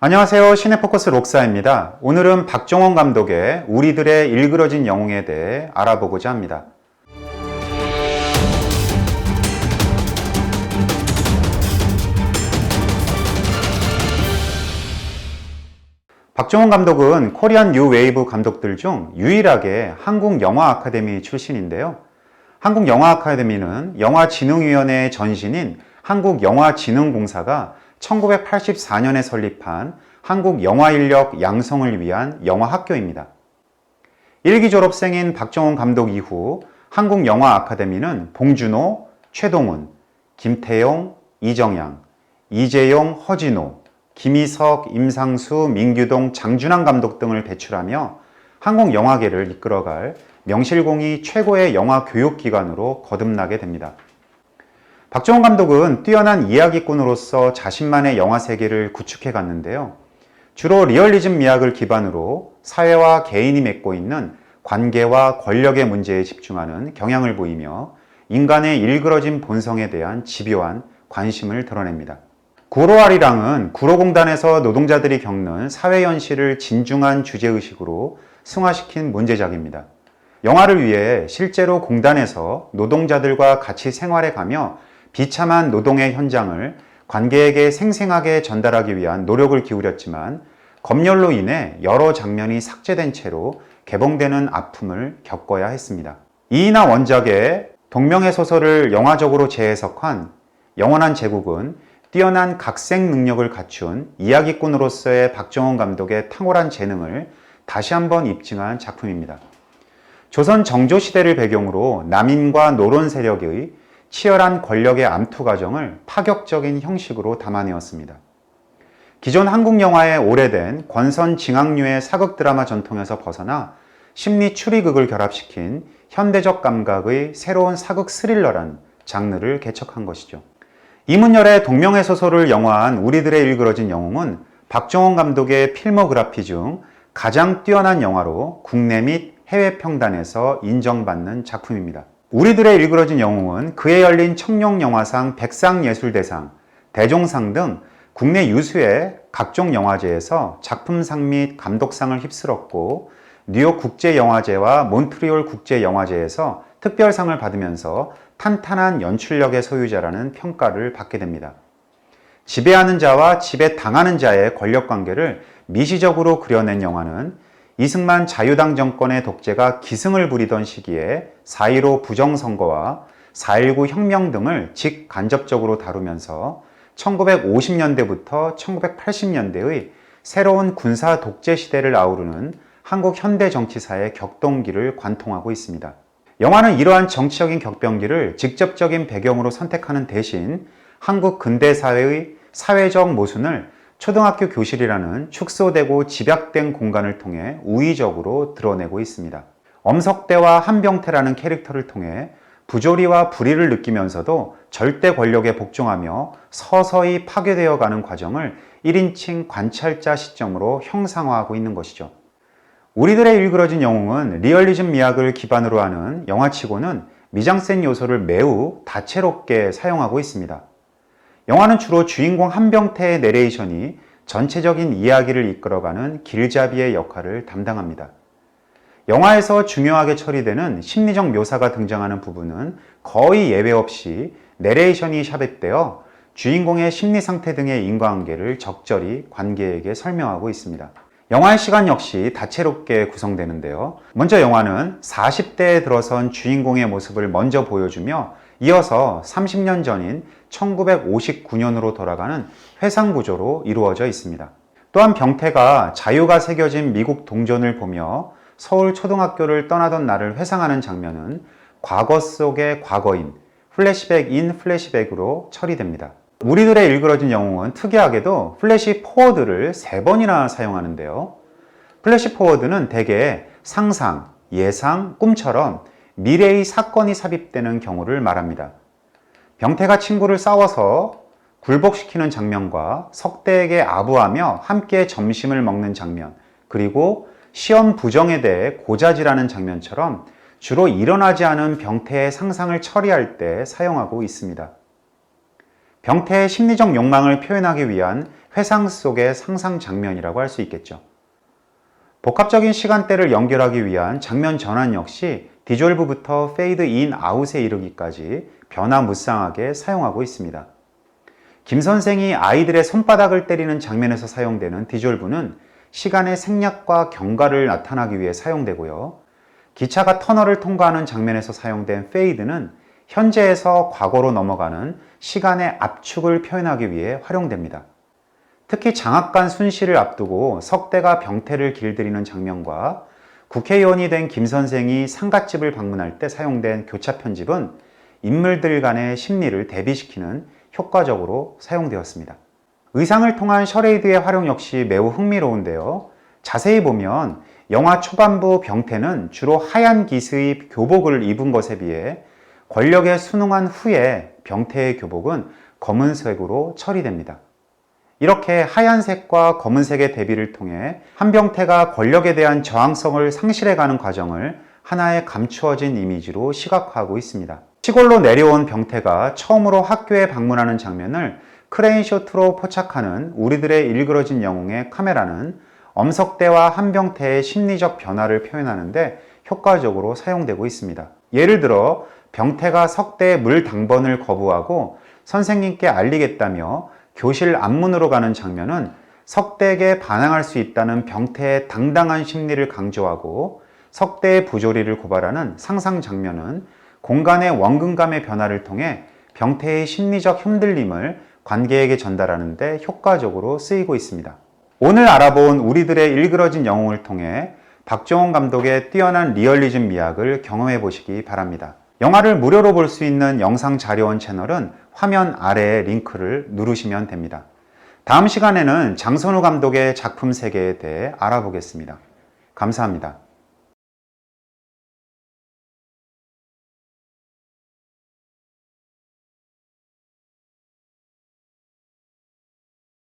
안녕하세요. 시네포커스 록사입니다. 오늘은 박정원 감독의 우리들의 일그러진 영웅에 대해 알아보고자 합니다. 박정원 감독은 코리안 뉴 웨이브 감독들 중 유일하게 한국영화 아카데미 출신인데요. 한국영화 아카데미는 영화진흥위원회의 전신인 한국영화진흥공사가 1984년에 설립한 한국 영화인력 양성을 위한 영화학교입니다. 1기 졸업생인 박정원 감독 이후 한국영화 아카데미는 봉준호, 최동훈, 김태용, 이정양, 이재용, 허진호, 김희석, 임상수, 민규동, 장준환 감독 등을 배출하며 한국 영화계를 이끌어갈 명실공히 최고의 영화 교육기관으로 거듭나게 됩니다. 박정원 감독은 뛰어난 이야기꾼으로서 자신만의 영화 세계를 구축해 갔는데요. 주로 리얼리즘 미학을 기반으로 사회와 개인이 맺고 있는 관계와 권력의 문제에 집중하는 경향을 보이며 인간의 일그러진 본성에 대한 집요한 관심을 드러냅니다. 구로아리랑은 구로공단에서 노동자들이 겪는 사회 현실을 진중한 주제의식으로 승화시킨 문제작입니다. 영화를 위해 실제로 공단에서 노동자들과 같이 생활해가며 비참한 노동의 현장을 관객에게 생생하게 전달하기 위한 노력을 기울였지만 검열로 인해 여러 장면이 삭제된 채로 개봉되는 아픔을 겪어야 했습니다. 이이나 원작의 동명의 소설을 영화적으로 재해석한 영원한 제국은 뛰어난 각색 능력을 갖춘 이야기꾼으로서의 박정원 감독의 탁월한 재능을 다시 한번 입증한 작품입니다. 조선 정조시대를 배경으로 남인과 노론 세력의 치열한 권력의 암투 과정을 파격적인 형식으로 담아내었습니다. 기존 한국 영화의 오래된 권선징악류의 사극 드라마 전통에서 벗어나 심리 추리극을 결합시킨 현대적 감각의 새로운 사극 스릴러란 장르를 개척한 것이죠. 이문열의 동명의 소설을 영화한 우리들의 일그러진 영웅은 박정원 감독의 필모그래피 중 가장 뛰어난 영화로 국내 및 해외 평단에서 인정받는 작품입니다. 우리들의 일그러진 영웅은 그해 열린 청룡영화상, 백상예술대상, 대종상 등 국내 유수의 각종 영화제에서 작품상 및 감독상을 휩쓸었고 뉴욕 국제영화제와 몬트리올 국제영화제에서 특별상을 받으면서 탄탄한 연출력의 소유자라는 평가를 받게 됩니다. 지배하는 자와 지배당하는 자의 권력관계를 미시적으로 그려낸 영화는 이승만 자유당 정권의 독재가 기승을 부리던 시기에 4.15 부정선거와 4.19 혁명 등을 직간접적으로 다루면서 1950년대부터 1980년대의 새로운 군사 독재 시대를 아우르는 한국 현대 정치사의 격동기를 관통하고 있습니다. 영화는 이러한 정치적인 격변기를 직접적인 배경으로 선택하는 대신 한국 근대사회의 사회적 모순을 초등학교 교실이라는 축소되고 집약된 공간을 통해 우의적으로 드러내고 있습니다. 엄석대와 한병태라는 캐릭터를 통해 부조리와 불의를 느끼면서도 절대 권력에 복종하며 서서히 파괴되어가는 과정을 1인칭 관찰자 시점으로 형상화하고 있는 것이죠. 우리들의 일그러진 영웅은 리얼리즘 미학을 기반으로 하는 영화치고는 미장센 요소를 매우 다채롭게 사용하고 있습니다. 영화는 주로 주인공 한병태의 내레이션이 전체적인 이야기를 이끌어가는 길잡이의 역할을 담당합니다. 영화에서 중요하게 처리되는 심리적 묘사가 등장하는 부분은 거의 예외 없이 내레이션이 삽입되어 주인공의 심리 상태 등의 인과관계를 적절히 관객에게 설명하고 있습니다. 영화의 시간 역시 다채롭게 구성되는데요. 먼저 영화는 40대에 들어선 주인공의 모습을 먼저 보여주며 이어서 30년 전인 1959년으로 돌아가는 회상구조로 이루어져 있습니다. 또한 병태가 자유가 새겨진 미국 동전을 보며 서울 초등학교를 떠나던 날을 회상하는 장면은 과거 속의 과거인 플래시백 인 플래시백으로 처리됩니다. 우리들의 일그러진 영웅은 특이하게도 플래시 포워드를 3번이나 사용하는데요. 플래시 포워드는 대개 상상, 예상, 꿈처럼 미래의 사건이 삽입되는 경우를 말합니다. 병태가 친구를 싸워서 굴복시키는 장면과 석대에게 아부하며 함께 점심을 먹는 장면, 그리고 시험 부정에 대해 고자질하는 장면처럼 주로 일어나지 않은 병태의 상상을 처리할 때 사용하고 있습니다. 병태의 심리적 욕망을 표현하기 위한 회상 속의 상상 장면이라고 할 수 있겠죠. 복합적인 시간대를 연결하기 위한 장면 전환 역시 디졸브부터 페이드 인 아웃에 이르기까지 변화무쌍하게 사용하고 있습니다. 김 선생이 아이들의 손바닥을 때리는 장면에서 사용되는 디졸브는 시간의 생략과 경과를 나타나기 위해 사용되고요. 기차가 터널을 통과하는 장면에서 사용된 페이드는 현재에서 과거로 넘어가는 시간의 압축을 표현하기 위해 활용됩니다. 특히 장악관 순시를 앞두고 석대가 병태를 길들이는 장면과 국회의원이 된 김 선생이 상갓집을 방문할 때 사용된 교차 편집은 인물들 간의 심리를 대비시키는 효과적으로 사용되었습니다. 의상을 통한 셔레이드의 활용 역시 매우 흥미로운데요. 자세히 보면 영화 초반부 병태는 주로 하얀 기스의 교복을 입은 것에 비해 권력에 순응한 후에 병태의 교복은 검은색으로 처리됩니다. 이렇게 하얀색과 검은색의 대비를 통해 한병태가 권력에 대한 저항성을 상실해가는 과정을 하나의 감추어진 이미지로 시각화하고 있습니다. 시골로 내려온 병태가 처음으로 학교에 방문하는 장면을 크레인쇼트로 포착하는 우리들의 일그러진 영웅의 카메라는 엄석대와 한병태의 심리적 변화를 표현하는데 효과적으로 사용되고 있습니다. 예를 들어 병태가 석대의 물 당번을 거부하고 선생님께 알리겠다며 교실 앞문으로 가는 장면은 석대에게 반항할 수 있다는 병태의 당당한 심리를 강조하고 석대의 부조리를 고발하는 상상 장면은 공간의 원근감의 변화를 통해 병태의 심리적 흔들림을 관객에게 전달하는 데 효과적으로 쓰이고 있습니다. 오늘 알아본 우리들의 일그러진 영웅을 통해 박정원 감독의 뛰어난 리얼리즘 미학을 경험해 보시기 바랍니다. 영화를 무료로 볼 수 있는 영상 자료원 채널은 화면 아래의 링크를 누르시면 됩니다. 다음 시간에는 장선우 감독의 작품 세계에 대해 알아보겠습니다. 감사합니다.